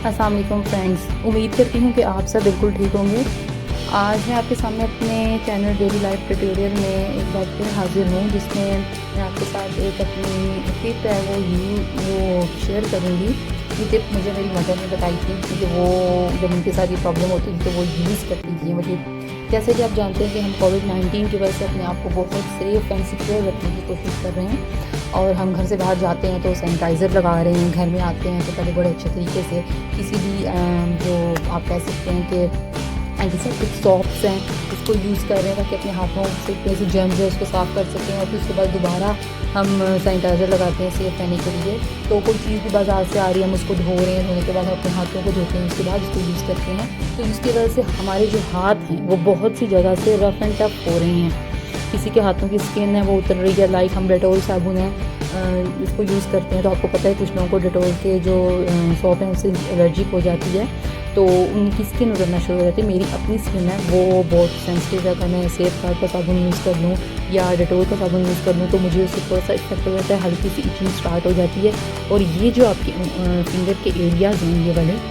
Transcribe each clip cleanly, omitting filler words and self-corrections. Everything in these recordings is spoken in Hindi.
अस्सलाम वालेकुम फ्रेंड्स, उम्मीद करती हूँ कि आप सब बिल्कुल ठीक होंगे। आज मैं आपके सामने अपने चैनल डेली लाइफ ट्यूटोरियल में एक बार फिर हाज़िर हूँ, जिसमें मैं आपके साथ एक अपनी टिप है वो शेयर करूँगी। ये टिप मुझे मेरी मदर ने बताई थी, क्योंकि वो जब उनके साथ ये प्रॉब्लम होती थी तो वो यूज़ करती थी। मतलब जैसे कि आप जानते हैं कि हम कोविड-19 की वजह से अपने आप को बहुत सेफ एंड सिक्योर रखने की कोशिश कर रहे हैं, और हम घर से बाहर जाते हैं तो सैनिटाइज़र लगा रहे हैं, घर में आते हैं तो पहले बड़े अच्छे तरीके से किसी भी जो आप कह सकते हैं कि एंटीसेप्टिक सॉप्स हैं उसको यूज़ कर रहे हैं, ताकि अपने हाथों से कैसे जर्म्स है उसको साफ़ कर सकें, और फिर उसके बाद दोबारा हम सैनिटाइज़र लगाते हैं सेफ रहने के लिए। तो कोई चीज़ भी बाज़ार से आ रही है, हम उसको धो रहे हैं, धोने के बाद हम अपने हाथों को धोते हैं, उसके बाद उसको यूज़ करते हैं। तो इसकी वजह से हमारे जो हाथ हैं वो बहुत सी जगह से रफ़ एंड टफ हो रहे हैं। किसी के हाथों की स्किन है वो उतर रही है, लाइक हम डेटोल साबुन है इसको यूज़ करते हैं, तो आपको पता है कुछ लोगों को डेटोल के जो सोप हैं उससे एलर्जिक हो जाती है, तो उनकी स्किन उतरना शुरू हो जाती है। मेरी अपनी स्किन है वो बहुत सेंसिटिव है, अगर मैं सेफ गार्ड का साबुन यूज़ कर लूँ या डेटोल का साबुन यूज़ कर लूँ तो मुझे उससे थोड़ा सा इफेक्ट हो जाता है, हल्की सी इचिंग स्टार्ट हो जाती है। और ये जो आपकी फिंगर के एरियाज़ हैं, ये वाले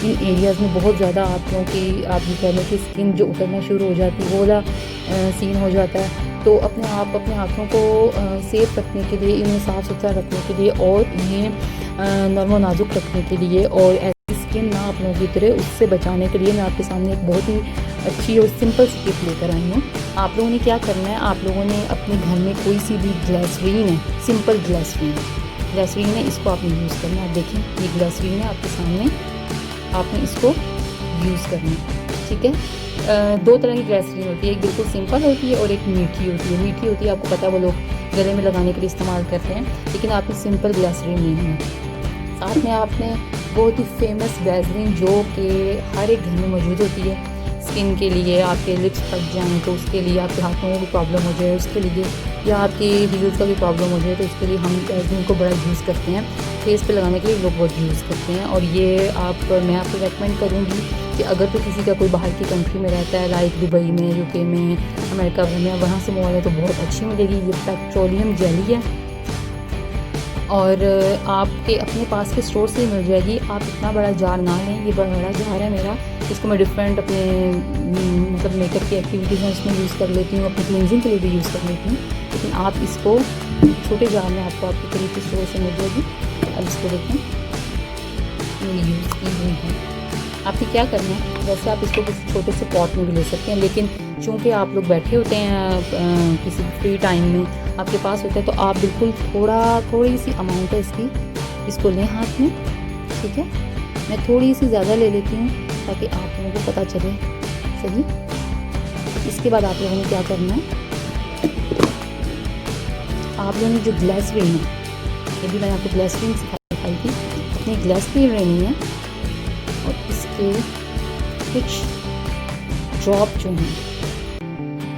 इन एरियाज़ में बहुत ज़्यादा आप लोगों की आप ये कह लो कि स्किन जो उतरना शुरू हो जाती है, वो वाला सीन हो जाता है। तो अपने हाथों को सेफ रखने के लिए, इन्हें साफ़ सुथरा रखने के लिए और इन्हें नरम नाजुक रखने के लिए और ऐसी स्किन ना आप लोगों की तरह उससे बचाने के लिए मैं आपके सामने एक बहुत ही अच्छी और सिंपल सी टिप लेकर आई हूँ। आप लोगों ने क्या करना है, आप लोगों ने अपने घर में कोई सी भी ग्लिसरीन है, सिंपल ग्लिसरीन है, इसको आपने यूज़ करना है। आप देखें ये ग्लिसरीन है आपके सामने, आपने इसको यूज़ करना है, ठीक है। दो तरह की ग्लिसरीन होती है, एक बिल्कुल सिंपल होती है और एक मीठी होती है। मीठी होती है आपको पता है, वो लोग गले में लगाने के लिए इस्तेमाल करते हैं, लेकिन आपने सिंपल ग्लिसरीन लेनी है। साथ में आपने बहुत ही फेमस वैसलीन जो कि हर एक घर में मौजूद होती है, स्किन के लिए, आपके लिप्स फट जाएँ तो उसके लिए, आपके हाथों में भी प्रॉब्लम हो जाए उसके लिए, या आपकी हील्स का भी प्रॉब्लम हो जाए तो उसके लिए हम वैसलीन को बड़ा यूज़ करते हैं। फेस पे लगाने के लिए लोग बहुत यूज़ करते हैं, और ये मैं आपको रेकमेंड करूँगी कि अगर तो किसी का कोई बाहर की कंट्री में रहता है, लाइक दुबई में, यूके में, अमेरिका में, वहाँ से मंगवाए तो बहुत अच्छी मिलेगी। ये पेट्रोलियम जेली है और आपके अपने पास के स्टोर से ही मिल जाएगी। आप इतना बड़ा जार ना लें, ये बड़ा जार है मेरा, इसको मैं डिफरेंट अपने मतलब मेकअप की एक्टिविटीज़ में इसमें यूज़ कर लेती हूँ, अपनी क्लींजिंग के लिए भी यूज़ कर लेती हूँ, लेकिन आप इसको छोटे जार में आपको आपके करीब के स्टोर से मिल जाएगी। अब इसको देखें, ये यूज़ की हुई है। आपने क्या करना है, वैसे आप इसको किसी छोटे से पॉट में भी ले सकते हैं, लेकिन चूँकि आप लोग बैठे होते हैं किसी फ्री टाइम में आपके पास होता है, तो आप बिल्कुल थोड़ी सी अमाउंट है इसको लें हाथ में, ठीक है। मैं थोड़ी सी ज़्यादा ले लेती हूँ ताकि आप लोगों को पता चले सही। इसके बाद आप लोगों ने क्या करना है, आप लोगों ने जो ग्लिसरीन है, ये भी मैंने आपको ग्लिसरीन सिखाई थी, अपनी ग्लिसरीन लेनी है और इसके कुछ ड्रॉप जो हैं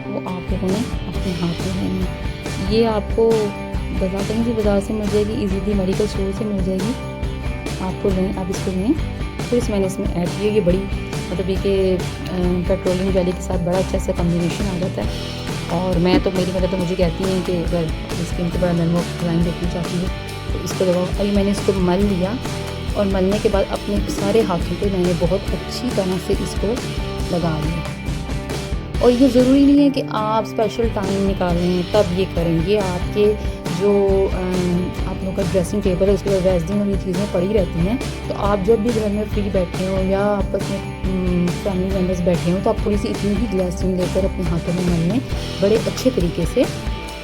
वो आप लोगों ने अपने हाथ में लेने हैं। ये आपको बाज़ार से मिल जाएगी, इजीली मेडिकल स्टोर से मिल जाएगी, आपको लें, आप इसको लें। फिर इसमें ऐड किए, ये बड़ी मतलब ये कि पेट्रोलियम जेली के साथ बड़ा अच्छा सा कम्बिनेशन आ जाता है। और मैं तो मेरी मतलब तो मुझे कहती हैं कि अगर स्किन को बड़ा नरम डिज़ाइन देखनी चाहती है तो इसको लगाओ। अभी मैंने इसको मल लिया और मलने के बाद अपने सारे हाथों पे मैंने बहुत अच्छी तरह से इसको लगा लिया। और ये ज़रूरी नहीं है कि आप स्पेशल टाइम निकालें तब ये करें, ये आपके जो आप लोगों का ड्रेसिंग टेबल है उसके बाद वैसलीन और ये चीज़ें पड़ी रहती हैं, तो आप जब भी घर में फ्री बैठे हो या आपस में फैमिली मेम्बर्स बैठे हों तो आप थोड़ी सी इतनी ही ग्लिसरीन लेकर अपने हाथों में मलने बड़े अच्छे तरीके से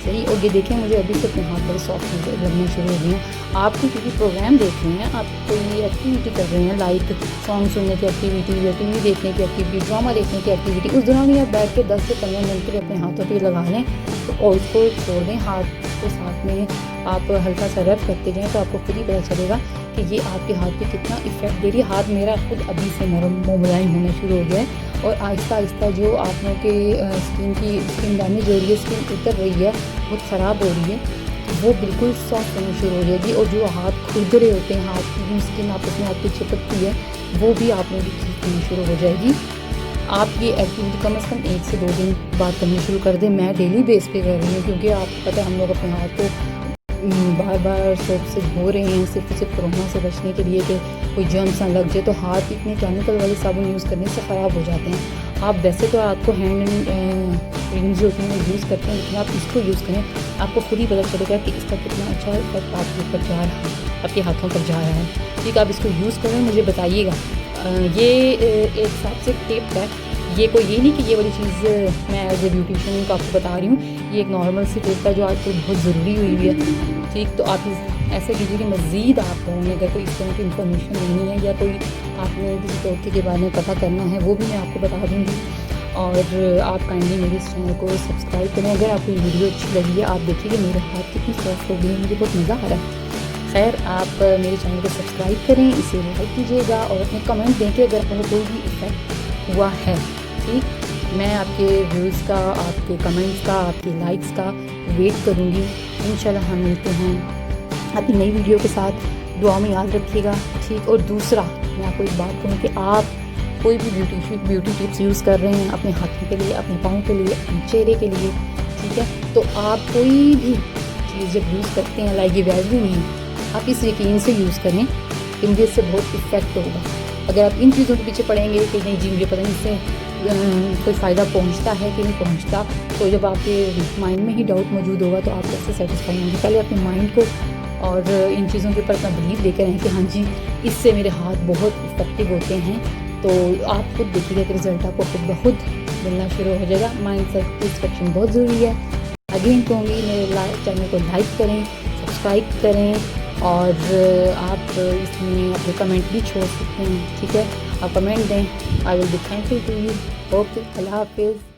सही। और ये देखें, मुझे अभी से अपने हाथ बड़े सॉफ्ट लगने शुरू हो गए हैं। आप किसी प्रोग्राम देख रहे हैं, आप कोई एक्टिविटी कर रहे हैं, लाइक सॉन्ग सुनने की एक्टिविटी या टीवी देखने की एक्टिविटी, ड्रामा देखने की एक्टिविटी, उस दौरान ही आप बैठ के 10 से 15 मिनट के लिए अपने हाथों पे लगा लें तो और उसको छोड़ दें, हाथ को साथ में आप हल्का सा रब करते जाएँ तो आपको खुद ही पता चलेगा कि ये आपके हाथ पे कितना इफ़ेक्ट दे रही है। हाथ मेरा खुद अभी से नरम मुलायम होना शुरू हो गया है, और आहिस्ता आहिस्ता जो आप लोगों के स्किन डैमेज हो रही है, स्किन उतर रही है, बहुत ख़राब हो रही है, वो बिल्कुल सॉफ्ट होना शुरू हो जाएगी। और जो हाथ खुरदरे होते हैं, हाथ की जो स्किन आपस में आपकी चिपकती है, वो भी आप लोगों की ठीक होनी शुरू हो जाएगी। आप ये एक्टिविटी कम से कम 1 से 2 दिन बाद करनी शुरू कर दें। मैं डेली बेस पे कर रही हूँ, क्योंकि आपको पता है हम लोग अपने हाथ को बार बार सोप से धो रहे हैं सिर्फ कोरोना से बचने के लिए कि कोई जर्म्स ना लग जाए, तो हाथ इतने केमिकल वाले साबुन यूज़ करने से ख़राब हो जाते हैं। आप वैसे तो आपको हैंड क्रीम जो होती है वो यूज़ करते हैं, लेकिन आप इसको यूज़ करें, आपको खुद ही पता चलेगा कि इसका कितना अच्छा इफेक्ट आपके ऊपर जा रहा है, आपके हाथों पर जा रहा है। ठीक, आप इसको यूज़ करें, मुझे बताइएगा। ये एक हिसाब से टिप है, ये कोई ये नहीं कि ये वाली चीज़ मैं एज ए ब्यूटिशियन को आपको बता रही हूँ, ये एक नॉर्मल सी टिप है जो आजकल बहुत ज़रूरी हुई है। ठीक, तो आप ऐसा कीजिए कि मज़ीद आपको अगर कोई इस तरह की इन्फॉर्मेशन लेनी है या कोई आपने किसी टॉपिक के बारे में पता करना है, वो भी मैं आपको बता दूँगी। और आप काइंडली मेरे इस चैनल को सब्सक्राइब करें। अगर आपको ये वीडियो अच्छी लगी है, आप देखिए कि मेरे हाथ कितनी सॉफ्ट हो गई है, मुझे बहुत मज़ा आ रहा है। खैर, आप मेरे चैनल को सब्सक्राइब करें, इसे लाइक कीजिएगा और अपने कमेंट दें कि अगर आपको कोई भी इफेक्ट हुआ है। ठीक, मैं आपके व्यूज़ का, आपके कमेंट्स का, आपके लाइक्स का वेट करूँगी। इंशाल्लाह हम मिलते हैं अपनी नई वीडियो के साथ। दुआ में याद रखिएगा। ठीक, और दूसरा मैं आपको एक बात कहूँ कि आप कोई भी ब्यूटी टिप्स यूज़ कर रहे हैं अपने हाथों के लिए, अपने पाँव के लिए, अपने चेहरे के लिए, ठीक है, तो आप कोई भी चीज़ जब यूज़ करते हैं, लाइक ये वैज भी नहीं है, आप इस यकीन से यूज़ करें कि मुझे इससे बहुत इफ़ेक्ट होगा। अगर आप इन चीज़ों के पीछे पड़ेंगे कि नहीं जी मुझे पता नहीं इससे कोई फ़ायदा पहुंचता है कि नहीं पहुंचता, तो जब आपके माइंड में ही डाउट मौजूद होगा तो आप कैसे सेटिस्फाई होंगे। पहले अपने माइंड को और इन चीज़ों के ऊपर अपना बिलीव लेकर रहें कि हाँ जी, इससे मेरे हाथ बहुत इफ़ेक्टिव होते हैं, तो आप खुद देखिएगा कि रिज़ल्ट आपको खुद ब खुद मिलना शुरू हो जाएगा। माइंड सेटिस्फेक्शन बहुत ज़रूरी है। अगेन कहूँगी, मेरे चैनल को लाइक करें, सब्सक्राइब करें और आप इसमें अपने कमेंट भी छोड़ सकते हैं। ठीक है, आप कमेंट दें, I will be thankful to you. Okay, अल्लाह हाफिज़।